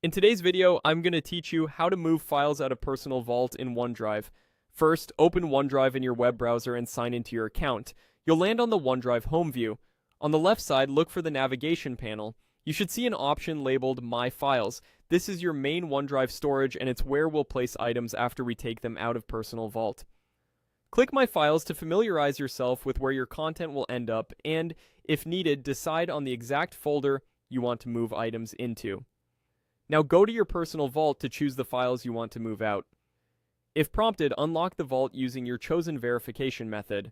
In today's video, I'm going to teach you how to move files out of Personal Vault in OneDrive. First, open OneDrive in your web browser and sign into your account. You'll land on the OneDrive home view. On the left side, look for the navigation panel. You should see an option labeled My Files. This is your main OneDrive storage, and it's where we'll place items after we take them out of Personal Vault. Click My Files to familiarize yourself with where your content will end up, and, if needed, decide on the exact folder you want to move items into. Now go to your Personal Vault to choose the files you want to move out. If prompted, unlock the vault using your chosen verification method.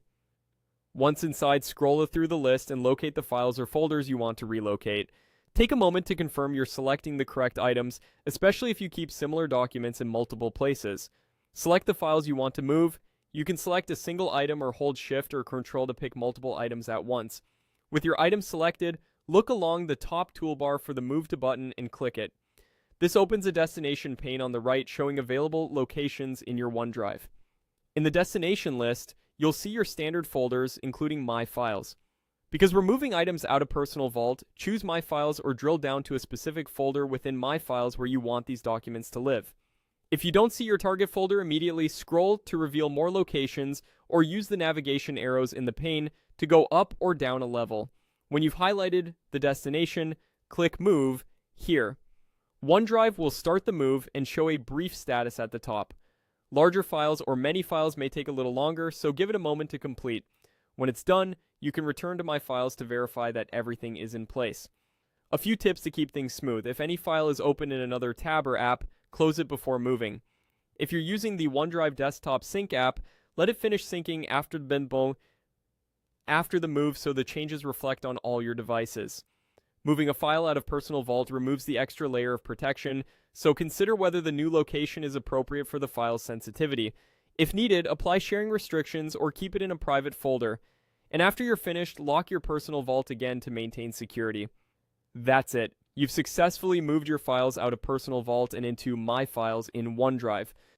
Once inside, scroll through the list and locate the files or folders you want to relocate. Take a moment to confirm you're selecting the correct items, especially if you keep similar documents in multiple places. Select the files you want to move. You can select a single item or hold Shift or Control to pick multiple items at once. With your item selected, look along the top toolbar for the Move to button and click it. This opens a destination pane on the right showing available locations in your OneDrive. In the destination list, you'll see your standard folders, including My Files. Because we're moving items out of Personal Vault, choose My Files or drill down to a specific folder within My Files where you want these documents to live. If you don't see your target folder immediately, scroll to reveal more locations or use the navigation arrows in the pane to go up or down a level. When you've highlighted the destination, click Move here. OneDrive will start the move and show a brief status at the top. Larger files or many files may take a little longer, so give it a moment to complete. When it's done, you can return to My Files to verify that everything is in place. A few tips to keep things smooth. If any file is open in another tab or app, close it before moving. If you're using the OneDrive Desktop Sync app, let it finish syncing after the move so the changes reflect on all your devices. Moving a file out of Personal Vault removes the extra layer of protection, so consider whether the new location is appropriate for the file's sensitivity. If needed, apply sharing restrictions or keep it in a private folder. And after you're finished, lock your Personal Vault again to maintain security. That's it. You've successfully moved your files out of Personal Vault and into My Files in OneDrive.